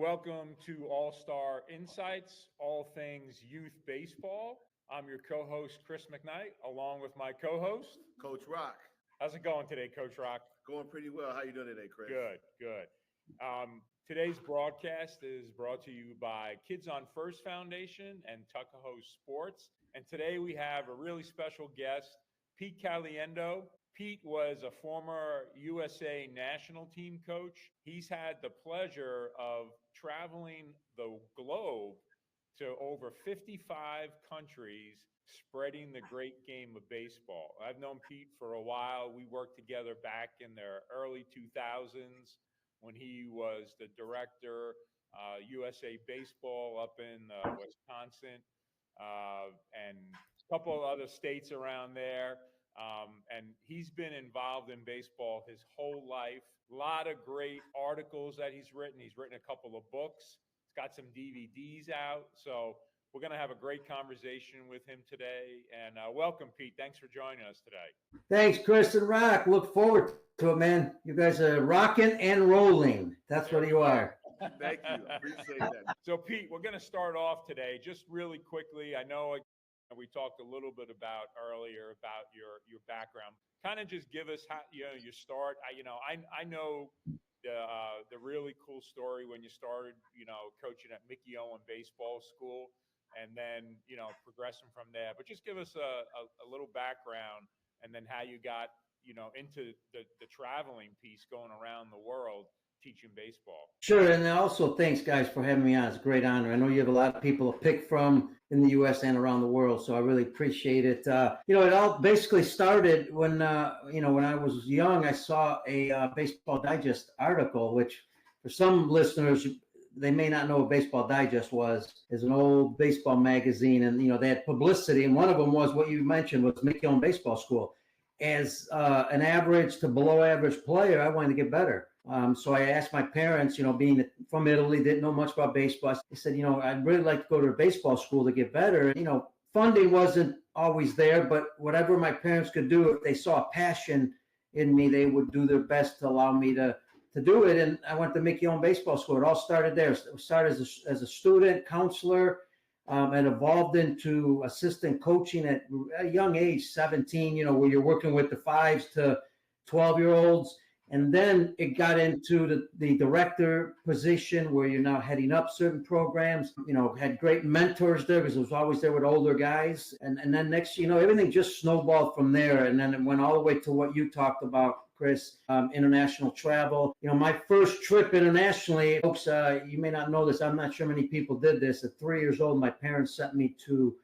welcome to All-Star InSights, all things youth baseball. I'm your co-host, Chris McKnight, along with my co-host, Coach Rock. How's it going today, Coach Rock? Going pretty well. How you doing today, Chris? Good. Today's broadcast is brought to you by Kids on First Foundation and Tuckahoe Sports. And today we have a really special guest, Pete Caliendo. Pete was a former USA national team coach. He's had the pleasure of traveling the globe to over 55 countries, spreading the great game of baseball. I've known Pete for a while. We worked together back in the early 2000s when he was the director, USA Baseball up in Wisconsin, and a couple of other states around there. And he's been involved in baseball his whole life. A lot of great articles that he's written. He's written a couple of books. He's got some DVDs out. So we're going to have a great conversation with him today. And welcome, Pete. Thanks for joining us today. Thanks, Chris and Rock. Look forward to it, man. You guys are rocking and rolling. That's what you are. Thank you. Appreciate that. So, Pete, we're going to start off today just really quickly. I know we talked a little bit about earlier about your background. Kind of just give us how your start. I know the really cool story when you started coaching at Mickey Owen Baseball School, and then progressing from there. But just give us a little background, and then how you got into the traveling piece, going around the world teaching baseball. Sure, and also thanks, guys, for having me on. It's a great honor. I know you have a lot of people to pick from in the U.S. and around the world, so I really appreciate it. It all basically started when I was young. I saw a Baseball Digest article, which for some listeners, they may not know what Baseball Digest was. It's an old baseball magazine, and they had publicity, and one of them was what you mentioned, was Mickey Owen Baseball School. As an average to below average player, I wanted to get better. So I asked my parents, being from Italy, didn't know much about baseball. I said, I'd really like to go to a baseball school to get better. Funding wasn't always there, but whatever my parents could do, if they saw a passion in me, they would do their best to allow me to do it. And I went to Mickey Owen Baseball School. It all started there. It started as a student, counselor, and evolved into assistant coaching at a young age, 17, where you're working with the 5s to 12-year-olds. And then it got into the director position, where you're now heading up certain programs. Had great mentors there because I was always there with older guys. And then next, everything just snowballed from there. And then it went all the way to what you talked about, Chris, international travel. My first trip internationally, folks, you may not know this. I'm not sure many people did this. At 3 years old, my parents sent me to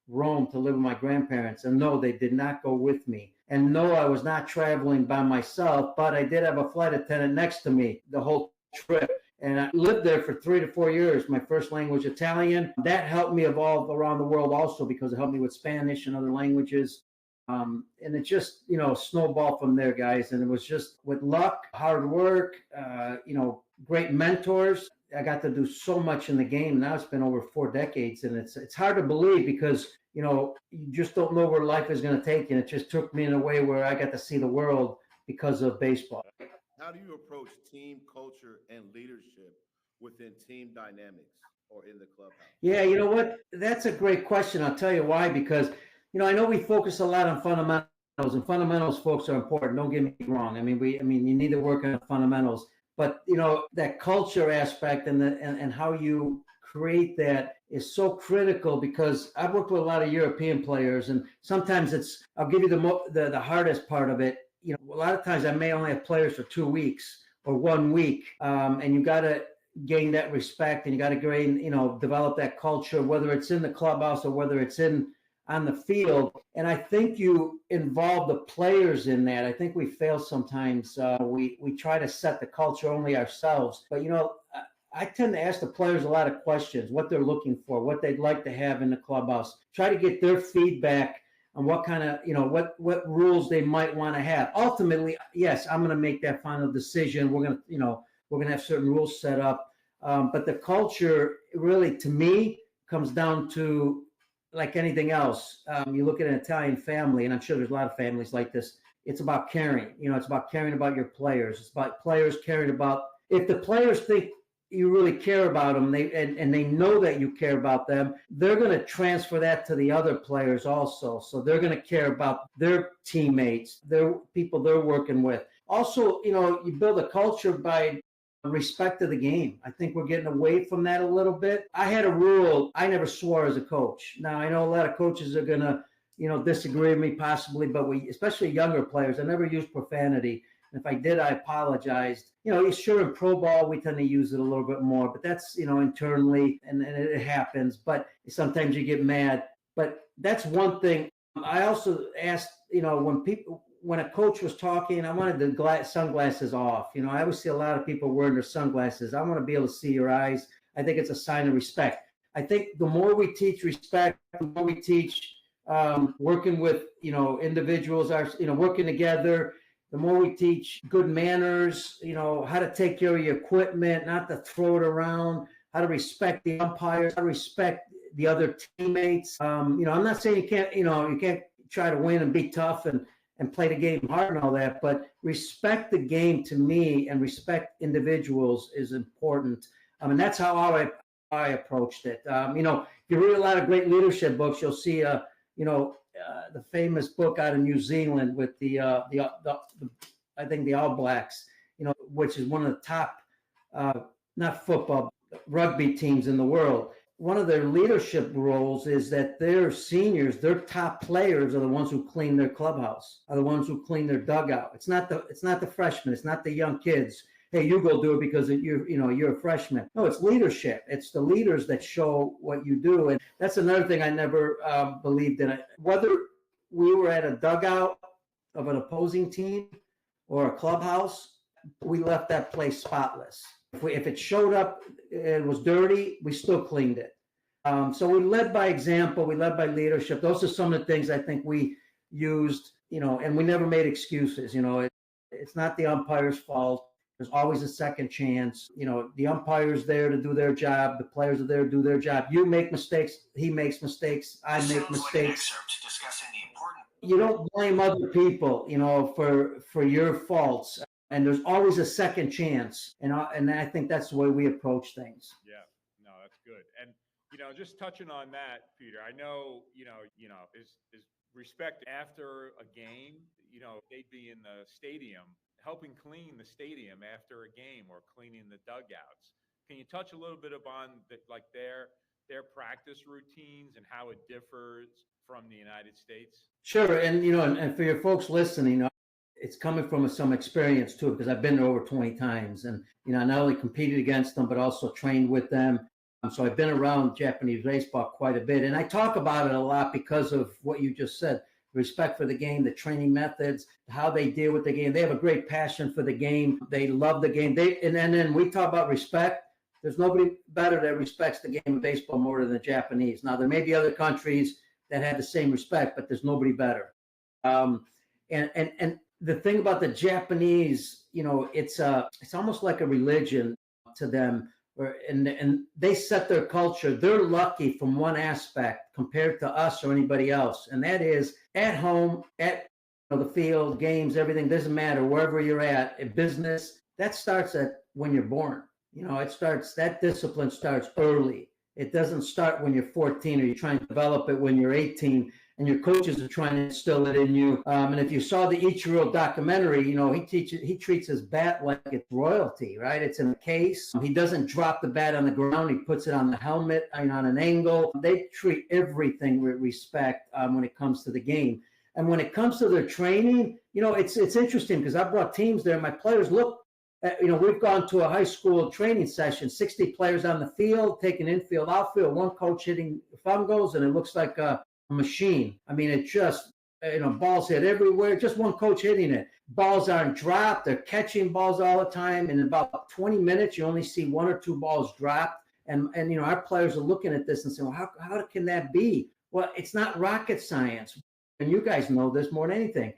Rome to live with my grandparents. And no, they did not go with me. And no, I was not traveling by myself, but I did have a flight attendant next to me the whole trip. And I lived there for 3 to 4 years. My first language, Italian. That helped me evolve around the world also, because it helped me with Spanish and other languages. And it just, snowballed from there, guys. And it was just with luck, hard work, great mentors. I got to do so much in the game. Now it's been over 4 decades, and it's hard to believe because, you just don't know where life is going to take you. And it just took me in a way where I got to see the world because of baseball. How do you approach team culture and leadership within team dynamics or in the clubhouse? Yeah, you know what? That's a great question. I'll tell you why. Because, I know we focus a lot on fundamentals, and fundamentals, folks, are important. Don't get me wrong. I mean, you need to work on fundamentals. But, that culture aspect and how you create that is so critical, because I've worked with a lot of European players, and sometimes I'll give you the hardest part of it. A lot of times I may only have players for 2 weeks or 1 week, and you got to gain that respect, and you got to develop that culture, whether it's in the clubhouse or whether it's on the field. And I think you involve the players in that. I think we fail sometimes. We try to set the culture only ourselves. But, I tend to ask the players a lot of questions, what they're looking for, what they'd like to have in the clubhouse. Try to get their feedback on what kind of, what rules they might want to have. Ultimately, yes, I'm going to make that final decision. We're going to have certain rules set up. But the culture really, to me, comes down to, like anything else. You look at an Italian family, and I'm sure there's a lot of families like this. It's about caring. It's about caring about your players. It's about players caring about, if the players think you really care about them, and they know that you care about them, they're going to transfer that to the other players also. So they're going to care about their teammates, their people they're working with. Also, you build a culture by respect of the game. I think we're getting away from that a little bit. I had a rule. I never swore as a coach. Now, I know a lot of coaches are going to, disagree with me possibly, but especially younger players, I never used profanity. If I did, I apologized. Sure, in pro ball, we tend to use it a little bit more, but that's, internally, and it happens. But sometimes you get mad. But that's one thing. I also asked, when a coach was talking, I wanted the sunglasses off. I always see a lot of people wearing their sunglasses. I want to be able to see your eyes. I think it's a sign of respect. I think the more we teach respect, the more we teach working with, individuals, working together, the more we teach good manners, how to take care of your equipment, not to throw it around, how to respect the umpires, how to respect the other teammates. I'm not saying you can't try to win and be tough and play the game hard and all that, but respect the game to me and respect individuals is important. And that's how I approached it. If you read a lot of great leadership books, you'll see, the famous book out of New Zealand with the I think the All Blacks, which is one of the top, not football, rugby teams in the world. One of their leadership roles is that their seniors, their top players, are the ones who clean their clubhouse, are the ones who clean their dugout. It's not the freshmen, it's not the young kids. Hey, you go do it because you're a freshman. No, it's leadership. It's the leaders that show what you do, and that's another thing I never believed in. Whether we were at a dugout of an opposing team or a clubhouse, we left that place spotless. If it showed up, it was dirty, we still cleaned it. So we led by example, we led by leadership. Those are some of the things I think we used, and we never made excuses. It's not the umpire's fault. There's always a second chance. The umpire's there to do their job. The players are there to do their job. You make mistakes. He makes mistakes. I make mistakes. You don't blame other people, for your faults. And there's always a second chance. And I think that's the way we approach things. Yeah, no, that's good. And, just touching on that, Peter, I know, is respect after a game, they'd be in the stadium, helping clean the stadium after a game or cleaning the dugouts. Can you touch a little bit upon their practice routines and how it differs from the United States? Sure. And, and for your folks listening, it's coming from some experience too, because I've been there over 20 times and, I not only competed against them, but also trained with them. So I've been around Japanese baseball quite a bit. And I talk about it a lot because of what you just said. Respect for the game, the training methods, how they deal with the game. They have a great passion for the game. They love the game. And then we talk about respect. There's nobody better that respects the game of baseball more than the Japanese. Now, there may be other countries that have the same respect, but there's nobody better. And the thing about the Japanese, it's almost like a religion to them. And they set their culture. They're lucky from one aspect compared to us or anybody else, and that is at home, at the field, games, everything doesn't matter wherever you're at. In business, that starts at when you're born. That discipline starts early. It doesn't start when you're 14 or you're trying to develop it when you're 18. And your coaches are trying to instill it in you. And if you saw the Ichiro documentary, he treats his bat like it's royalty, right? It's in a case. He doesn't drop the bat on the ground. He puts it on the helmet and on an angle. They treat everything with respect when it comes to the game. And when it comes to their training, it's interesting because I brought teams there. My players look at, we've gone to a high school training session, 60 players on the field, taking infield, outfield, one coach hitting fungos, and it looks like a machine. I mean, it just, balls hit everywhere, just one coach hitting it. Balls aren't dropped. They're catching balls all the time. In about 20 minutes, you only see one or two balls dropped. And our players are looking at this and saying, well, how can that be? Well, it's not rocket science. And you guys know this more than anything.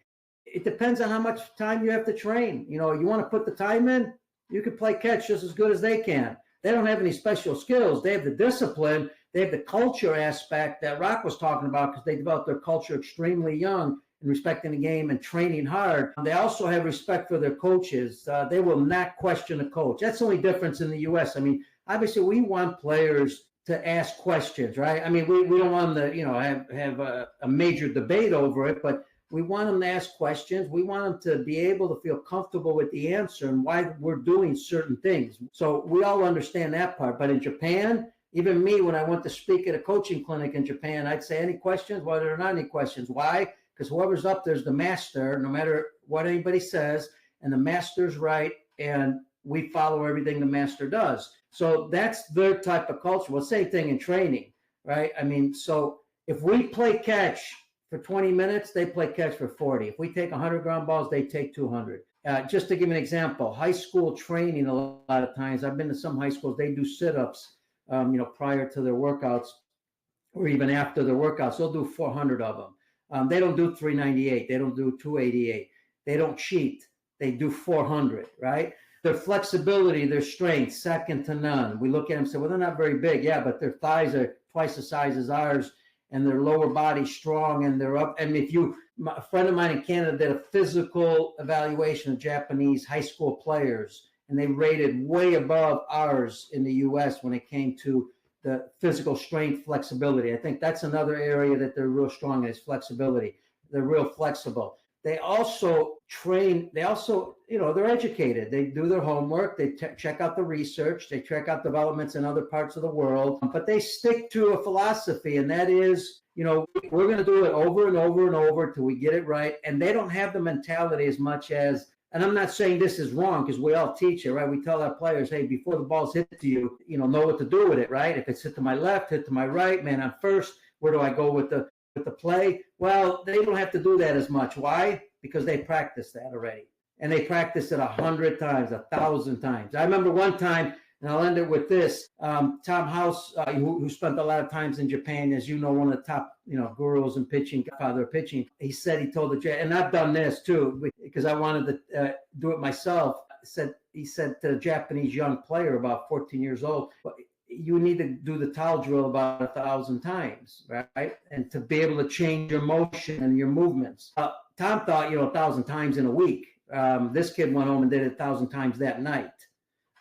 It depends on how much time you have to train. You want to put the time in, you can play catch just as good as they can. They don't have any special skills. They have the discipline. They have the culture aspect that Rock was talking about because they developed their culture extremely young. and respecting the game and training hard, they also have respect for their coaches. They will not question a coach. That's the only difference in the U.S. I mean, obviously, we want players to ask questions, right? I mean, we don't want them to, have a major debate over it, but we want them to ask questions. We want them to be able to feel comfortable with the answer and why we're doing certain things. So we all understand that part. But in Japan, even me, when I went to speak at a coaching clinic in Japan, I'd say, any questions? Well, there are not any questions. Why? Because whoever's up there's the master, no matter what anybody says, and the master's right, and we follow everything the master does. So that's their type of culture. Well, same thing in training, right? I mean, so if we play catch for 20 minutes, they play catch for 40. If we take 100 ground balls, they take 200. Just to give an example, high school training, a lot of times, I've been to some high schools, they do sit-ups, prior to their workouts or even after their workouts. They'll do 400 of them. They don't do 398. They don't do 288. They don't cheat. They do 400, right? Their flexibility, their strength, second to none. We look at them and say, well, they're not very big. Yeah, but their thighs are twice the size as ours, and their lower body strong, and they're up. And a friend of mine in Canada did a physical evaluation of Japanese high school players, and they rated way above ours in the U.S. when it came to the physical strength, flexibility. I think that's another area that they're real strong in, is flexibility. They're real flexible. They also train, they're educated. They do their homework. They check out the research. They check out developments in other parts of the world. But they stick to a philosophy, and that is, we're going to do it over and over and over till we get it right. And they don't have the mentality as much as, and I'm not saying this is wrong because we all teach it, right? We tell our players, hey, before the ball's hit to you, know what to do with it, right? If it's hit to my left, hit to my right, man on first, where do I go with the play? Well, they don't have to do that as much. Why? Because they practice that already. And they practice it 100 times, 1,000 times. I remember one time, and I'll end it with this, Tom House, who spent a lot of times in Japan, as you know, one of the top, gurus in pitching, father of pitching. He told and I've done this too, because I wanted to do it myself. He said to a Japanese young player, about 14 years old, you need to do the towel drill about 1,000 times, right? And to be able to change your motion and your movements. Tom thought, 1,000 times in a week. This kid went home and did it 1,000 times that night,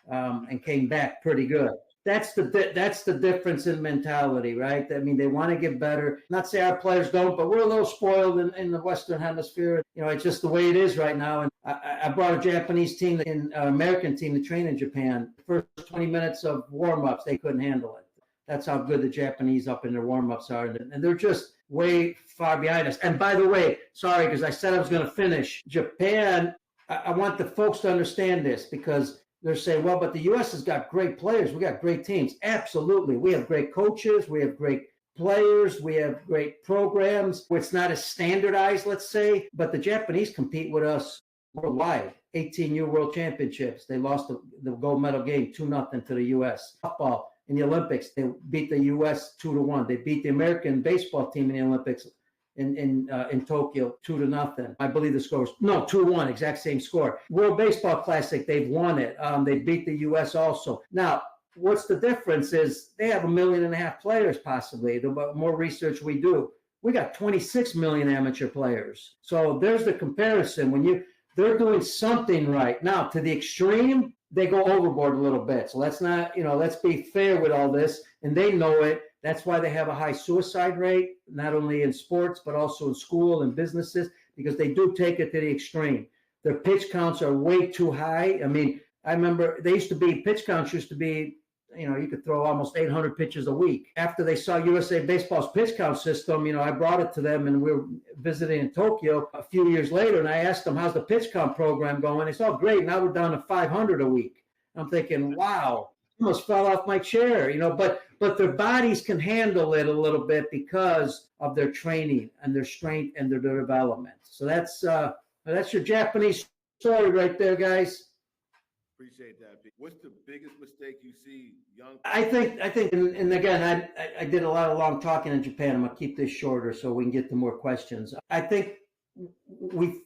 and came back pretty good. That's the difference in mentality, right? I mean, they want to get better. Not say our players don't, but we're a little spoiled in the Western Hemisphere. It's just the way it is right now. And I brought a Japanese team, American team to train in Japan. The first 20 minutes of warm-ups, they couldn't handle it. That's how good the Japanese up in their warm-ups are. And they're just way far behind us. And by the way, sorry, because I said I was going to finish. Japan, I want the folks to understand this, because they're saying, well, but the U.S. has got great players. We got great teams. Absolutely. We have great coaches. We have great players. We have great programs. It's not as standardized, let's say, but the Japanese compete with us worldwide. 18U World Championships. They lost the gold medal game 2-0 to the U.S. Football in the Olympics, they beat the U.S. 2-1. They beat the American baseball team in the Olympics in Tokyo 2-0. I believe the score was 2-1, exact same score. World Baseball Classic, they've won it. They beat the U.S. also. Now, what's the difference is they have 1.5 million players possibly. The more research we do, we got 26 million amateur players. So there's the comparison. They're doing something right. Now, to the extreme, they go overboard a little bit. So let's not, let's be fair with all this. And they know it. That's why they have a high suicide rate, not only in sports, but also in school and businesses, because they do take it to the extreme. Their pitch counts are way too high. I mean, I remember pitch counts used to be, you could throw almost 800 pitches a week. After they saw USA Baseball's pitch count system, I brought it to them, and we were visiting in Tokyo a few years later, and I asked them, how's the pitch count program going? They said, oh, great. Now we're down to 500 a week. I'm thinking, wow, I almost fell off my chair, but their bodies can handle it a little bit because of their training and their strength and their development. So that's your Japanese story right there, guys. Appreciate that. What's the biggest mistake you see young? I think, and again, I did a lot of long talking in Japan. I'm gonna keep this shorter so we can get to more questions. I think we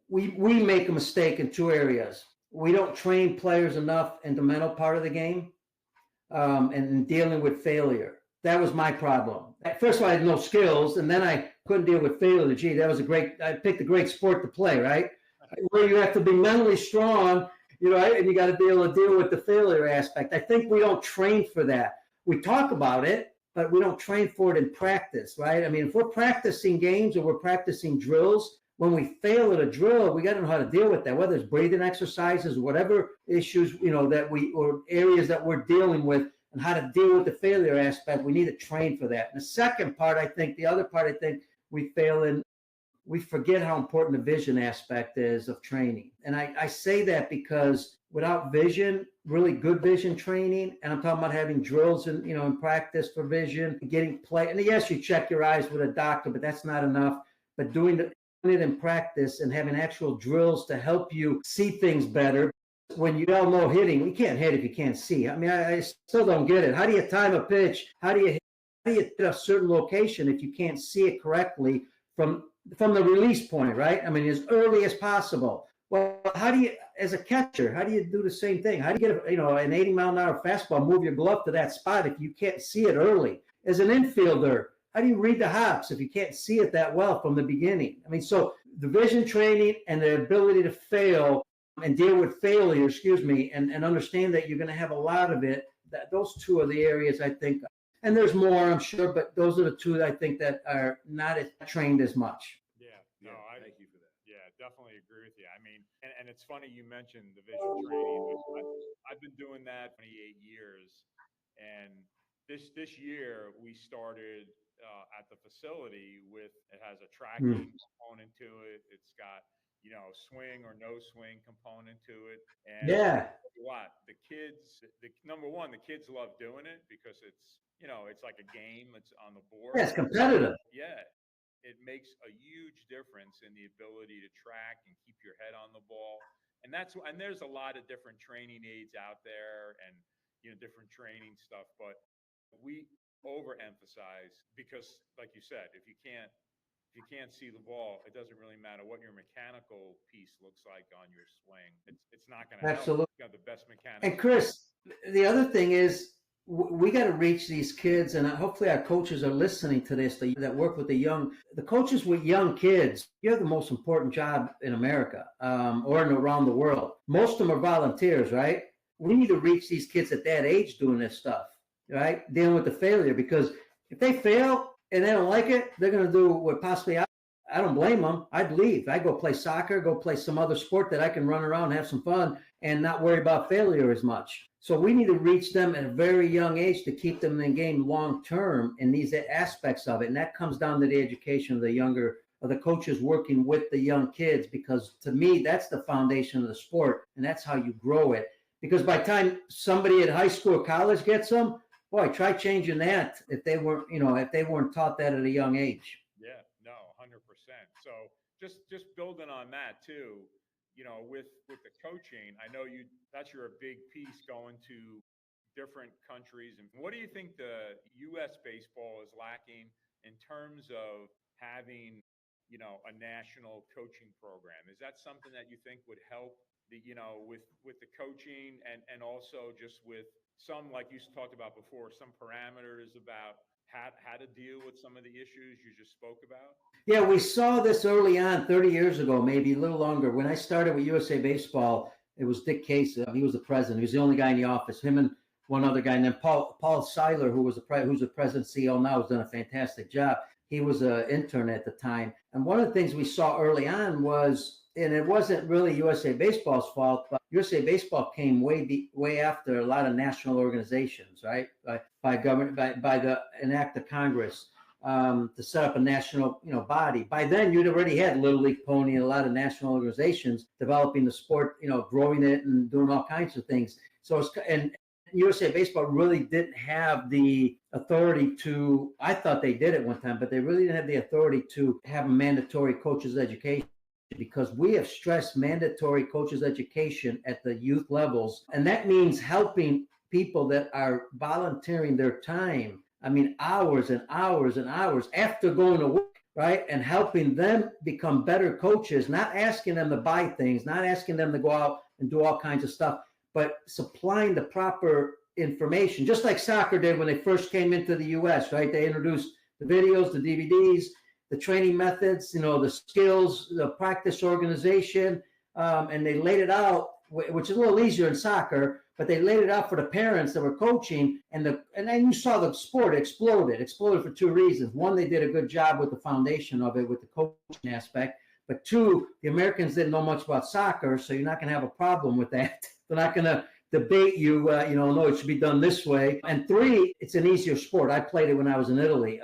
make a mistake in two areas. We don't train players enough in the mental part of the game, and dealing with failure. That was my problem. At first, I had no skills, and then I couldn't deal with failure. Gee, I picked a great sport to play, right? Where you have to be mentally strong, and you got to be able to deal with the failure aspect. I think we don't train for that. We talk about it, but we don't train for it in practice, right? I mean, if we're practicing games or we're practicing drills, when we fail at a drill, we got to know how to deal with that, whether it's breathing exercises, whatever issues, or areas that we're dealing with, and how to deal with the failure aspect. We need to train for that. And the other part I think we fail in, we forget how important the vision aspect is of training. And I say that because without vision, really good vision training, and I'm talking about having drills and, in practice for vision, getting play. And yes, you check your eyes with a doctor, but that's not enough. But doing it in practice and having actual drills to help you see things better. When you all know hitting, you can't hit if you can't see. I mean, I still don't get it. How do you time a pitch? How do you hit a certain location if you can't see it correctly from the release point, right? I mean, as early as possible. Well, how do you, as a catcher, how do you do the same thing? How do you get an 80-mile-an-hour fastball, move your glove to that spot if you can't see it early? As an infielder, how do you read the hops if you can't see it that well from the beginning? I mean, so the vision training and the ability to fail and deal with failure, and understand that you're going to have a lot of it. Those two are the areas I think, and there's more, I'm sure, but those are the two that I think that are not trained as much. Thank you for that. Yeah, definitely agree with you. I mean, and it's funny you mentioned the vision training. I've been doing that 28 years, and this year we started at the facility it has a tracking component to it. It's got swing or no swing component to it. And the kids, number one, the kids love doing it because it's like a game. It's on the board. Yeah, it's competitive. Yeah. It makes a huge difference in the ability to track and keep your head on the ball. And there's a lot of different training aids out there and, different training stuff, but we overemphasize because like you said, if you can't see the ball, it doesn't really matter what your mechanical piece looks like on your swing. It's not going to help. Absolutely. You got the best mechanics. And Chris, the other thing is we got to reach these kids, and hopefully our coaches are listening to this, that work with the coaches with young kids. You're the most important job in America or around the world. Most of them are volunteers, right? We need to reach these kids at that age doing this stuff, right? Dealing with the failure, because if they fail, and they don't like it, they're going to do what possibly I don't blame them. I'd leave. I go play soccer, go play some other sport that I can run around, have some fun, and not worry about failure as much. So we need to reach them at a very young age to keep them in the game long term in these aspects of it. And that comes down to the education of the coaches working with the young kids, because to me, that's the foundation of the sport, and that's how you grow it. Because by the time somebody at high school or college gets them, boy, try changing that if they weren't taught that at a young age. Yeah, no, 100%. So just building on that too, with the coaching, I know that's your big piece going to different countries. And what do you think the U.S. baseball is lacking in terms of having, a national coaching program? Is that something that you think would help with the coaching and also just with some, like you talked about before, some parameters about how to deal with some of the issues you just spoke about? Yeah, we saw this early on, 30 years ago, maybe a little longer. When I started with USA Baseball, it was Dick Case. He was the president. He was the only guy in the office. Him and one other guy, and then Paul Seiler, who's the president CEO now, has done a fantastic job. He was an intern at the time. And one of the things we saw early on was, and it wasn't really USA Baseball's fault, but USA Baseball came way after a lot of national organizations, right? By government, by an act of Congress to set up a national, body. By then, you'd already had Little League Pony and a lot of national organizations developing the sport, growing it and doing all kinds of things. So and USA Baseball really didn't have the authority to. I thought they did at one time, but they really didn't have the authority to have a mandatory coaches education, because we have stressed mandatory coaches education at the youth levels. And that means helping people that are volunteering their time. I mean, hours and hours and hours after going to work, right? And helping them become better coaches, not asking them to buy things, not asking them to go out and do all kinds of stuff, but supplying the proper information, just like soccer did when they first came into the U.S., right? They introduced the videos, the DVDs, the training methods, the skills, the practice organization, and they laid it out, which is a little easier in soccer, but they laid it out for the parents that were coaching, and then you saw the sport exploded for two reasons. One, they did a good job with the foundation of it, with the coaching aspect. But two, the Americans didn't know much about soccer, so you're not going to have a problem with that. They're not going to debate you, no, it should be done this way. And three, it's an easier sport. I played it when I was in Italy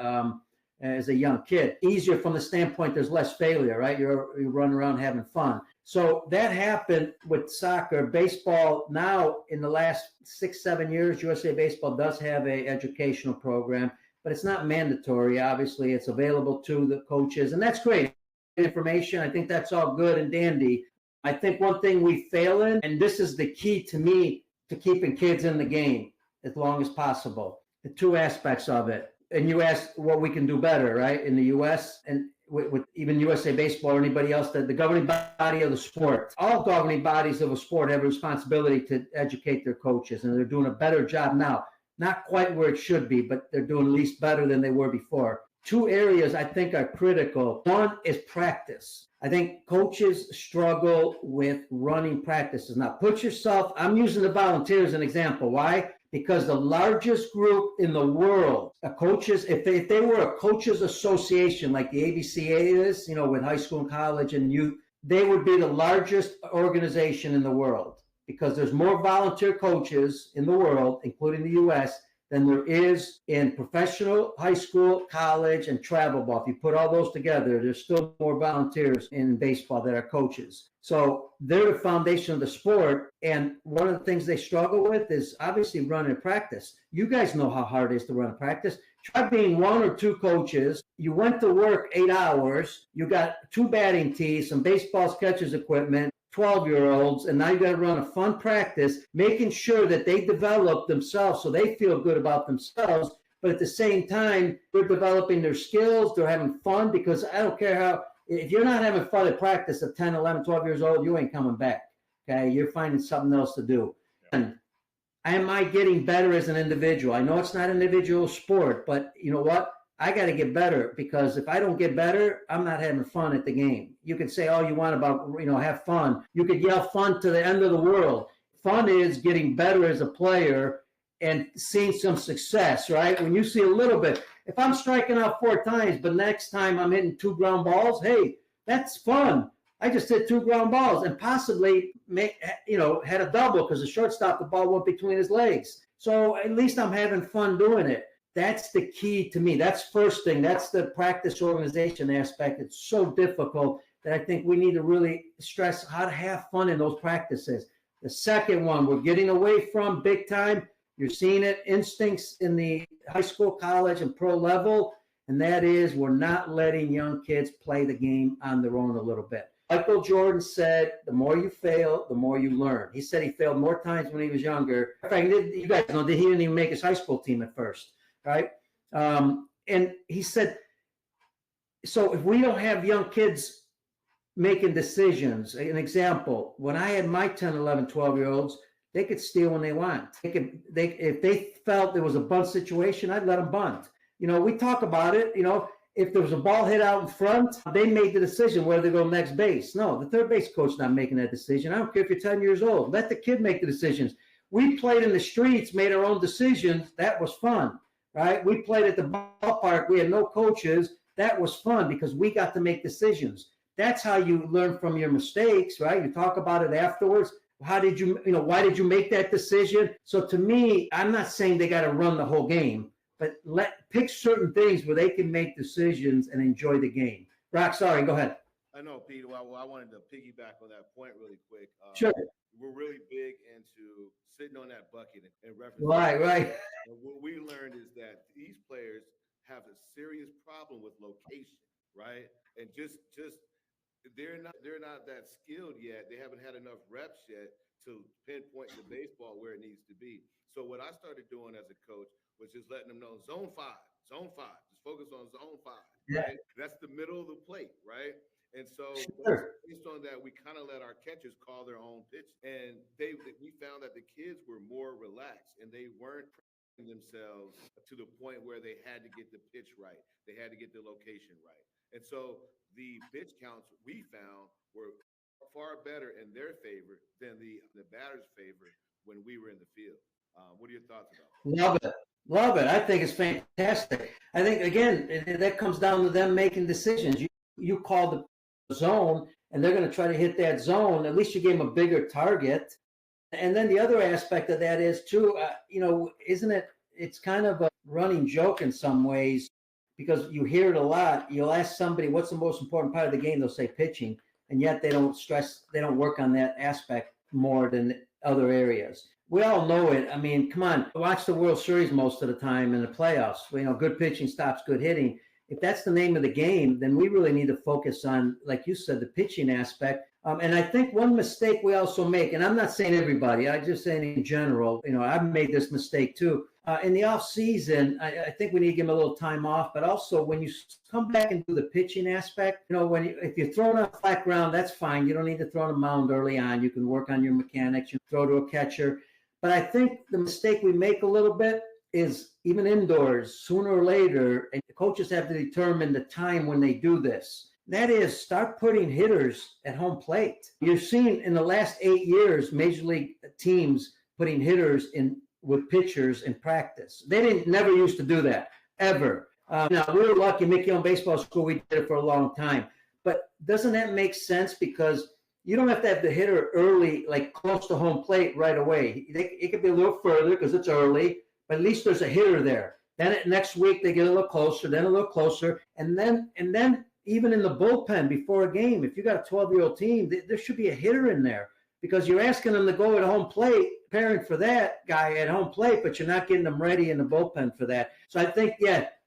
as a young kid. Easier from the standpoint there's less failure, right? You run around having fun. So that happened with soccer. Baseball now, in the last 6-7 years, USA Baseball does have an educational program, but it's not mandatory. Obviously, it's available to the coaches, and that's great information. I think that's all good and dandy. I think one thing we fail in, and this is the key to me to keeping kids in the game as long as possible, the two aspects of it. And you asked what we can do better, right? In the U.S. and with even USA Baseball or anybody else, the governing body of the sport. All governing bodies of a sport have a responsibility to educate their coaches, and they're doing a better job now. Not quite where it should be, but they're doing at least better than they were before. Two areas I think are critical. One is practice. I think coaches struggle with running practices. Now, I'm using the volunteers as an example. Why? Because the largest group in the world, coaches, if they were a coaches association like the ABCA is, with high school and college and youth, they would be the largest organization in the world, because there's more volunteer coaches in the world, including the U.S., than there is in professional, high school, college, and travel ball. If you put all those together, there's still more volunteers in baseball that are coaches. So they're the foundation of the sport. And one of the things they struggle with is obviously running a practice. You guys know how hard it is to run a practice. Try being one or two coaches. You went to work 8 hours. You got 2 batting tees, some baseball catcher's equipment, 12-year-olds, and now you got to run a fun practice, making sure that they develop themselves so they feel good about themselves. But at the same time, they're developing their skills. They're having fun, because I don't care if you're not having fun at practice at 10, 11, 12 years old, you ain't coming back. Okay. You're finding something else to do. And am I getting better as an individual? I know it's not an individual sport, but you know what? I got to get better, because if I don't get better, I'm not having fun at the game. You can say all you want about, have fun. You could yell fun to the end of the world. Fun is getting better as a player and seeing some success, right? When you see a little bit, if I'm striking out 4 times, but next time I'm hitting 2 ground balls, hey, that's fun. I just hit 2 ground balls and possibly had a double, because the shortstop, the ball went between his legs. So at least I'm having fun doing it. That's the key to me. That's first thing. That's the practice organization aspect. It's so difficult that I think we need to really stress how to have fun in those practices. The second one, we're getting away from big time. You're seeing it, instincts in the high school, college, and pro level, and that is we're not letting young kids play the game on their own a little bit. Michael Jordan said, the more you fail, the more you learn. He said he failed more times when he was younger. In fact, you guys know that he didn't even make his high school team at first. Right. And he said, so if we don't have young kids making decisions, an example, when I had my 10, 11, 12-year-olds, they could steal when they want. If they felt there was a bunt situation, I'd let them bunt. We talk about it, if there was a ball hit out in front, they made the decision whether to go next base. No, the third base coach not making that decision. I don't care if you're 10 years old. Let the kid make the decisions. We played in the streets, made our own decisions. That was fun. Right? We played at the ballpark. We had no coaches. That was fun, because we got to make decisions. That's how you learn from your mistakes, right? You talk about it afterwards. How did why did you make that decision? So to me, I'm not saying they got to run the whole game, but pick certain things where they can make decisions and enjoy the game. Rock, sorry, go ahead. I know, Pete. Well, I wanted to piggyback on that point really quick. Sure. We're really big into sitting on that bucket and referencing. Right. And what we learned is that these players have a serious problem with location, right? And just they're not that skilled yet. They haven't had enough reps yet to pinpoint the baseball where it needs to be. So what I started doing as a coach was just letting them know zone 5. Just focus on zone 5. Yeah. Right? That's the middle of the plate, right? And so based on that, we kind of let our catchers call their own pitch. And we found that the kids were more relaxed, and they weren't themselves to the point where they had to get the pitch right. They had to get the location right. And so the pitch counts we found were far better in their favor than the batter's favor when we were in the field. What are your thoughts about that? Love it. Love it. I think it's fantastic. I think, again, that comes down to them making decisions. You call the zone, and they're going to try to hit that zone. At least you gave them a bigger target. And then the other aspect of that is, too, isn't it? It's kind of a running joke in some ways because you hear it a lot. You'll ask somebody, what's the most important part of the game? They'll say pitching. And yet they don't work on that aspect more than other areas. We all know it. I mean, come on, watch the World Series most of the time in the playoffs. Good pitching stops good hitting. If that's the name of the game, then we really need to focus on, like you said, the pitching aspect. And I think one mistake we also make, and I'm not saying everybody, I'm just saying in general, I've made this mistake too. In the off season, I think we need to give them a little time off, but also when you come back and do the pitching aspect, if you're throwing on flat ground, that's fine. You don't need to throw on a mound early on. You can work on your mechanics, you throw to a catcher. But I think the mistake we make a little bit is even indoors, sooner or later, and the coaches have to determine the time when they do this. That is, start putting hitters at home plate. You've seen in the last 8 years, Major League teams putting hitters in with pitchers in practice. They never used to do that, ever. Now, we were lucky, Mickey on baseball school, we did it for a long time. But doesn't that make sense? Because you don't have to have the hitter early, like close to home plate right away. It could be a little further because it's early, but at least there's a hitter there. Then next week they get a little closer, then a little closer. And then even in the bullpen before a game, if you got a 12-year-old team, there should be a hitter in there because you're asking them to go at home plate, preparing for that guy at home plate, but you're not getting them ready in the bullpen for that. So I think,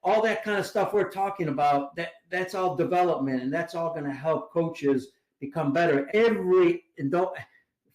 all that kind of stuff we're talking about, that's all development, and that's all going to help coaches become better.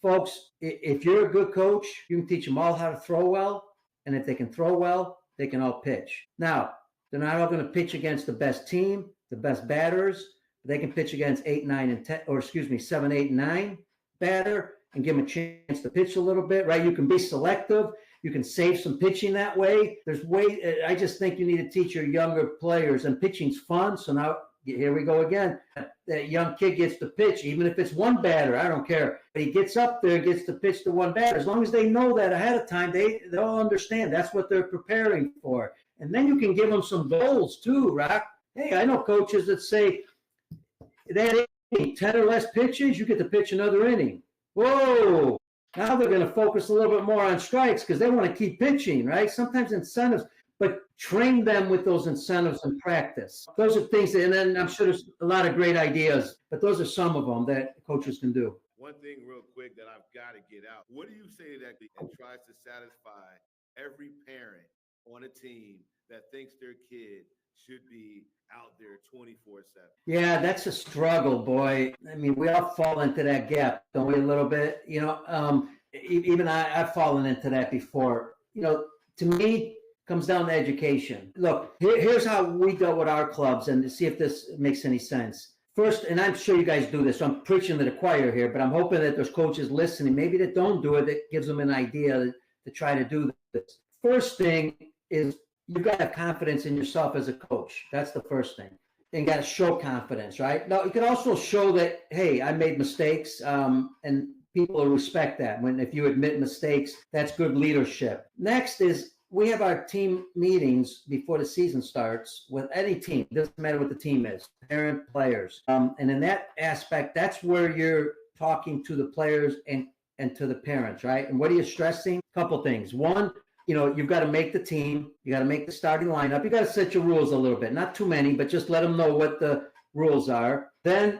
Folks, if you're a good coach, you can teach them all how to throw well, and if they can throw well, they can all pitch. Now, they're not all going to pitch against the best team, the best batters. They can pitch against 7, 8, and 9 batter and give them a chance to pitch a little bit, right? You can be selective. You can save some pitching that way. I just think you need to teach your younger players, and pitching's fun. So now here we go again. That young kid gets to pitch, even if it's one batter, I don't care. But he gets up there, gets to pitch to one batter. As long as they know that ahead of time, they'll understand that's what they're preparing for. And then you can give them some goals too, Rock. Hey, I know coaches that say that inning, 10 or less pitches, you get to pitch another inning. Whoa! Now they're going to focus a little bit more on strikes because they want to keep pitching, right? Sometimes incentives, but train them with those incentives in practice. Those are things, and then I'm sure there's a lot of great ideas, but those are some of them that coaches can do. One thing real quick that I've got to get out. What do you say that tries to satisfy every parent on a team that thinks their kid should be out there 24/7? Yeah, that's a struggle, boy. I mean, we all fall into that gap, don't we, a little bit? Even I've fallen into that before. To me, comes down to education. Look, here's how we dealt with our clubs, and to see if this makes any sense. First, and I'm sure you guys do this, so I'm preaching to the choir here, but I'm hoping that there's coaches listening, maybe that don't do it, that gives them an idea to try to do this. First thing is you've got to have confidence in yourself as a coach. That's the first thing. And you got to show confidence, right? Now, you can also show that, hey, I made mistakes, and people will respect that. If you admit mistakes, that's good leadership. Next is we have our team meetings before the season starts with any team. Doesn't matter what the team is, parent, players. And in that aspect, that's where you're talking to the players and to the parents, right? And what are you stressing? A couple things. One, you've got to make the team. You got to make the starting lineup. You got to set your rules a little bit. Not too many, but just let them know what the rules are. Then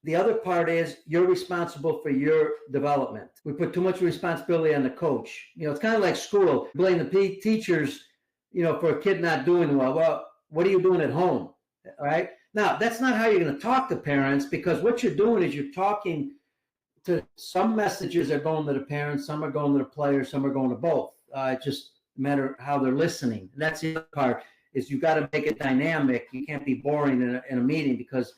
the other part is you're responsible for your development. We put too much responsibility on the coach. It's kind of like school. Blame the teachers, for a kid not doing well. Well, what are you doing at home? All right. Now, that's not how you're going to talk to parents, because what you're doing is you're talking to, some messages are going to the parents, some are going to the players, some are going to both. It just matter how they're listening. And that's the other part, is you got to make it dynamic. You can't be boring in a meeting, because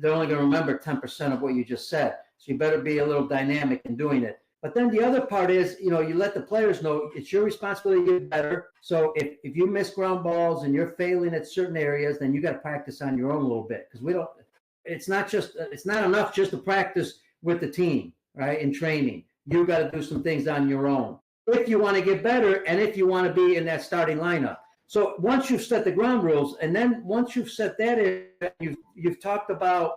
they're only going to remember 10% of what you just said. So you better be a little dynamic in doing it. But then the other part is, you let the players know it's your responsibility to get better. So if you miss ground balls and you're failing at certain areas, then you got to practice on your own a little bit, because it's not enough just to practice with the team, right? In training, you got to do some things on your own if you want to get better and if you want to be in that starting lineup. So once you've set the ground rules, and then once you've set that in, you've talked about,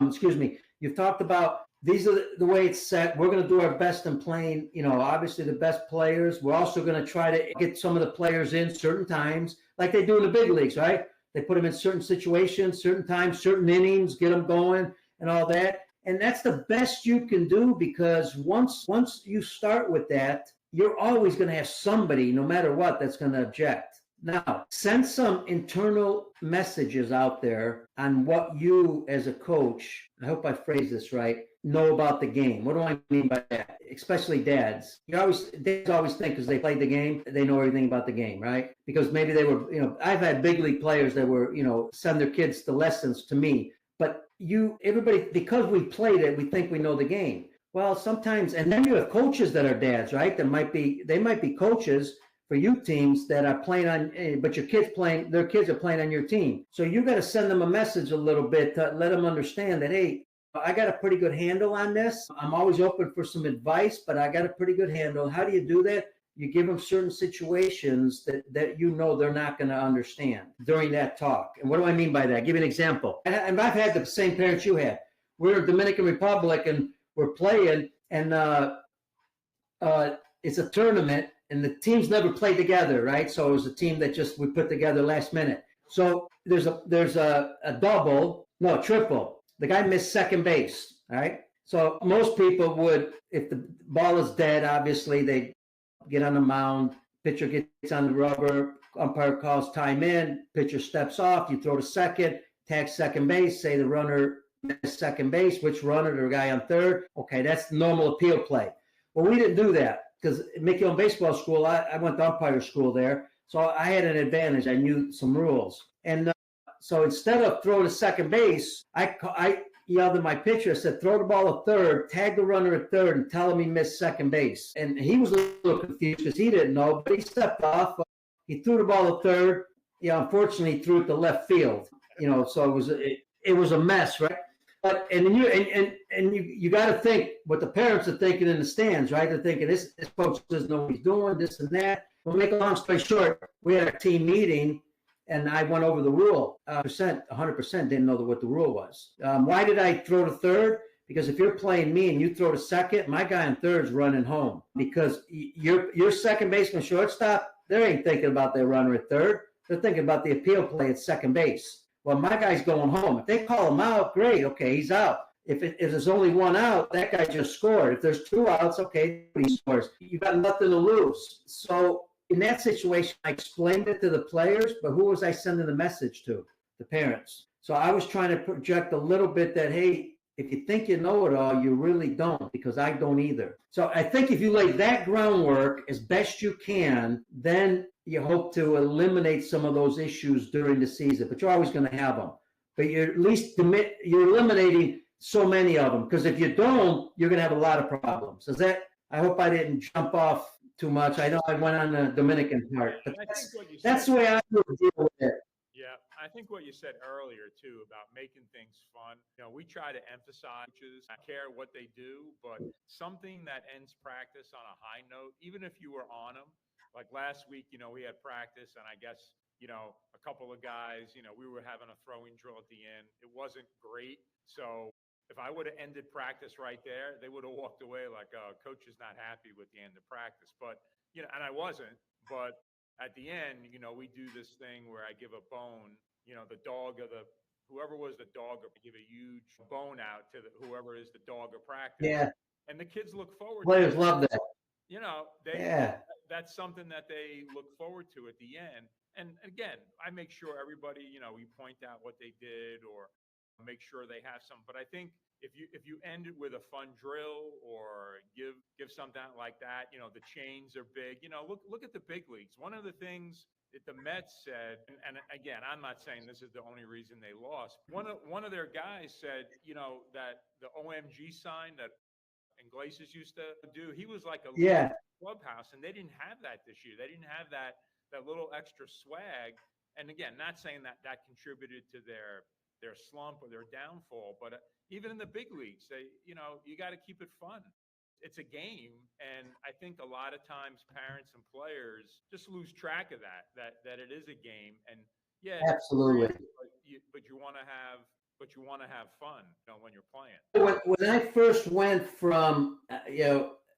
you've talked about, these are the way it's set. We're going to do our best in playing, obviously the best players. We're also going to try to get some of the players in certain times, like they do in the big leagues, right? They put them in certain situations, certain times, certain innings, get them going and all that. And that's the best you can do, because once you start with that, you're always going to have somebody, no matter what, that's going to object. Now, send some internal messages out there on what you as a coach, I hope I phrase this right, know about the game. What do I mean by that? Especially dads. Dads always think because they played the game, they know everything about the game, right? Because maybe they were, I've had big league players that were, send their kids to lessons to me. But everybody, because we played it, we think we know the game. Well, sometimes, and then you have coaches that are dads, right? They might be coaches for youth teams that are playing on, but their kids are playing on your team. So you got to send them a message a little bit to let them understand that, hey, I got a pretty good handle on this. I'm always open for some advice, but I got a pretty good handle. How do you do that? You give them certain situations that they're not going to understand during that talk. And what do I mean by that? I'll give you an example. And I've had the same parents you had. We're in Dominican Republic and we're playing, and it's a tournament, and the teams never played together, right? So it was a team that we put together last minute. So there's a triple. The guy missed second base, right? So most people would, if the ball is dead, obviously they get on the mound, pitcher gets on the rubber, umpire calls time in, pitcher steps off, you throw to second, tag second base, say the runner missed second base, which runner, the guy on third. Okay, that's the normal appeal play. Well, we didn't do that because Mickey on baseball school, I went to umpire school there, so I had an advantage. I knew some rules. And so instead of throwing to second base, I yelled at my pitcher. I said, throw the ball at third, tag the runner at third, and tell him he missed second base. And he was a little confused because he didn't know, but he stepped off. He threw the ball at third. Unfortunately, he threw it to left field. So it was a mess, right? But you got to think what the parents are thinking in the stands, right? They're thinking this coach doesn't know what he's doing, this and that. Well, make a long story short, we had a team meeting. And I went over the rule. 100% didn't know what the rule was. Why did I throw to third? Because if you're playing me and you throw to second, my guy on third's running home. Because your second baseman, shortstop, they ain't thinking about their runner at third. They're thinking about the appeal play at second base. Well, my guy's going home. If they call him out, great. Okay, he's out. If there's only one out, that guy just scored. If there's two outs, okay, he scores. You got nothing to lose. So in that situation, I explained it to the players, but who was I sending the message to? The parents. So I was trying to project a little bit that, hey, if you think you know it all, you really don't, because I don't either. So I think if you lay that groundwork as best you can, then you hope to eliminate some of those issues during the season, but you're always going to have them. But you're at least you're eliminating so many of them, because if you don't, you're going to have a lot of problems. I hope I didn't jump off too much. I know I went on the Dominican part, but that's the way I would deal with it. Yeah, I think what you said earlier too about making things fun. We try to emphasize coaches, I care what they do, but something that ends practice on a high note, even if you were on them. Like last week, we had practice, and I guess a couple of guys, we were having a throwing drill at the end. It wasn't great, so if I would have ended practice right there, they would have walked away like, coach is not happy with the end of practice. But, and I wasn't. But at the end, we do this thing where I give a bone, whoever was the dog, I give a huge bone out to whoever is the dog of practice. Yeah. And the kids look forward Players to it. love that. That's something that they look forward to at the end. And again, I make sure everybody, we point out what they did or make sure they have some. But I think if you end it with a fun drill or give something like that, the chains are big. Look at the big leagues. One of the things that the Mets said, and again, I'm not saying this is the only reason they lost. One of their guys said, that the OMG sign that Glaciers used to do. He was like a Yeah. clubhouse, and they didn't have that this year. They didn't have that little extra swag. And again, not saying that contributed to their slump or their downfall, but even in the big leagues, you got to keep it fun. It's a game, and I think a lot of times parents and players just lose track of that it is a game. And yeah, Absolutely. but you want to have fun, when you're playing. When I first went from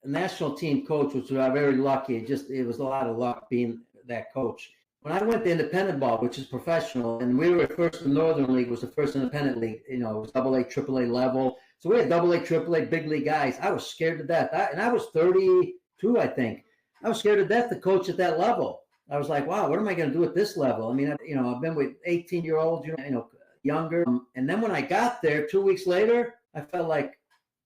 national team coach, which was very lucky. It was a lot of luck being that coach. When I went to independent ball, which is professional, and we were first in Northern League, was the first independent league. It was AA, AAA level. So we had AA, AAA, big league guys. I was scared to death, and I was 32, I think. I was scared to death to coach at that level. I was like, wow, what am I going to do at this level? I mean, I've been with 18-year-olds, younger. And then when I got there 2 weeks later, I felt like,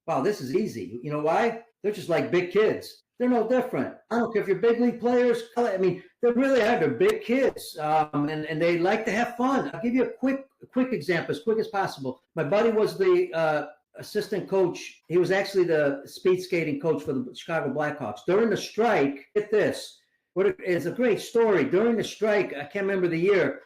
wow, this is easy. You know why? They're just like big kids. They're no different. I don't care if you're big league players. I mean, they really are. They're big kids, and they like to have fun. I'll give you a quick example, as quick as possible. My buddy was the assistant coach. He was actually the speed skating coach for the Chicago Blackhawks. During the strike, get this. It's a great story. During the strike, I can't remember the year,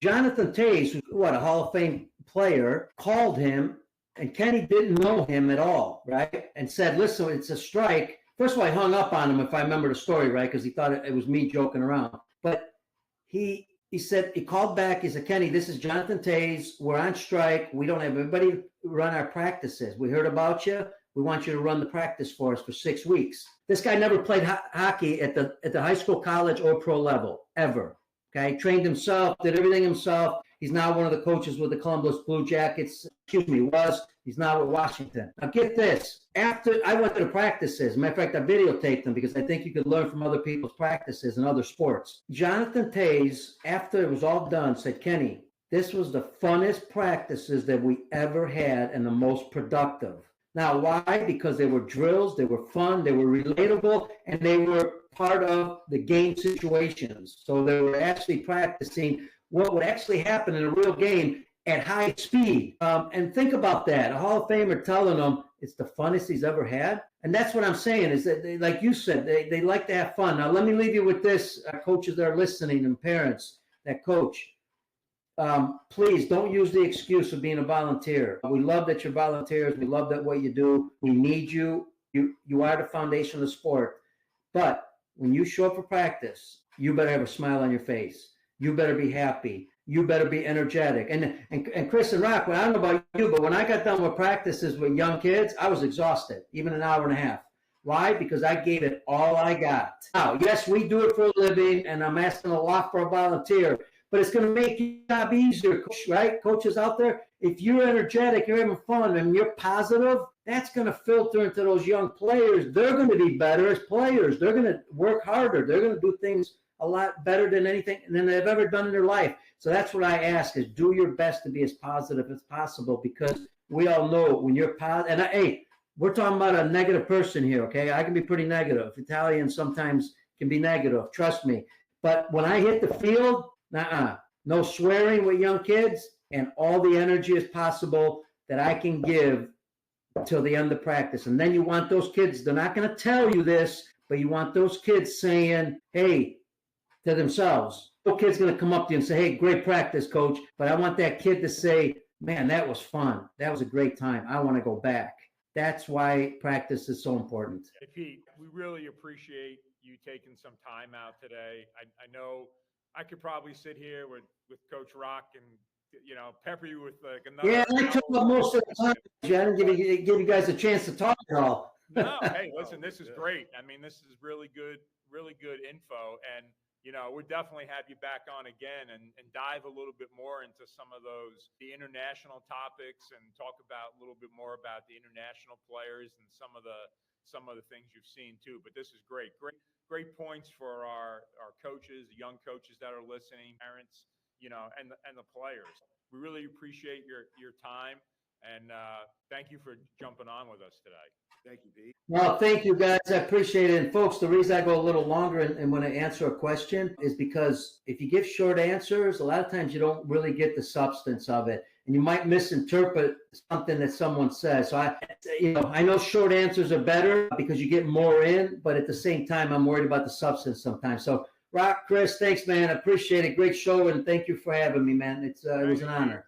Jonathan Toews, a Hall of Fame player, called him, and Kenny didn't know him at all, right? And said, listen, it's a strike. First of all, I hung up on him, if I remember the story right, because he thought it was me joking around. But he said, he called back. He said, Kenny, this is Jonathan Toews. We're on strike. We don't have everybody run our practices. We heard about you. We want you to run the practice for us for 6 weeks. This guy never played hockey at the high school, college, or pro level, ever. Okay, trained himself, did everything himself. He's now one of the coaches with the Columbus Blue Jackets. He's now with Washington. Now get this. After I went to the practices, matter of fact, I videotaped them because I think you could learn from other people's practices in other sports. Jonathan Toews, after it was all done, said, Kenny, this was the funnest practices that we ever had and the most productive. Now, why? Because they were drills, they were fun, they were relatable, and they were part of the game situations. So they were actually practicing what would actually happen in a real game at high speed. And think about that. A Hall of Famer telling them it's the funnest he's ever had. And that's what I'm saying is that, like you said, they like to have fun. Now, let me leave you with this, coaches that are listening and parents that coach. Please don't use the excuse of being a volunteer. We love that you're volunteers. We love that what you do. We need you. You are the foundation of the sport. But when you show up for practice, you better have a smile on your face. You better be happy. You better be energetic. And Chris and Rock, I don't know about you, but when I got done with practices with young kids, I was exhausted, even an hour and a half. Why? Because I gave it all I got. Now, yes, we do it for a living, and I'm asking a lot for a volunteer, but it's going to make your job easier, right? Coaches out there, if you're energetic, you're having fun, and you're positive, that's going to filter into those young players. They're going to be better as players. They're going to work harder. They're going to do things a lot better than anything than they've ever done in their life. So that's what I ask is do your best to be as positive as possible, because we all know when you're positive. And hey, we're talking about a negative person here, okay? I can be pretty negative. Italians sometimes can be negative, trust me. But when I hit the field, no swearing with young kids, and all the energy as possible that I can give till the end of practice. And then you want those kids, they're not going to tell you this, but you want those kids saying, hey, to themselves. No kid's going to come up to you and say, hey, great practice, coach. But I want that kid to say, man, that was fun. That was a great time. I want to go back. That's why practice is so important. Hey, Pete, we really appreciate you taking some time out today. I know I could probably sit here with Coach Rock and, pepper you with like another. Yeah, I took up most of the time. I didn't give you guys a chance to talk at all. No, hey, listen, this is great. I mean, this is really good info. And, we'll definitely have you back on again and dive a little bit more into some of the international topics and talk about a little bit more about the international players and some of the things you've seen too. But this is great points for our coaches, the young coaches that are listening, parents, and the players. We really appreciate your time, and thank you for jumping on with us today. Thank you, Pete. Well, thank you, guys. I appreciate it. And folks, the reason I go a little longer and when I answer a question is because if you give short answers, a lot of times you don't really get the substance of it. and you might misinterpret something that someone says. So I know short answers are better because you get more in, but at the same time, I'm worried about the substance sometimes. So Rock, Chris, thanks, man. I appreciate it. Great show, and thank you for having me, man. It was an honor.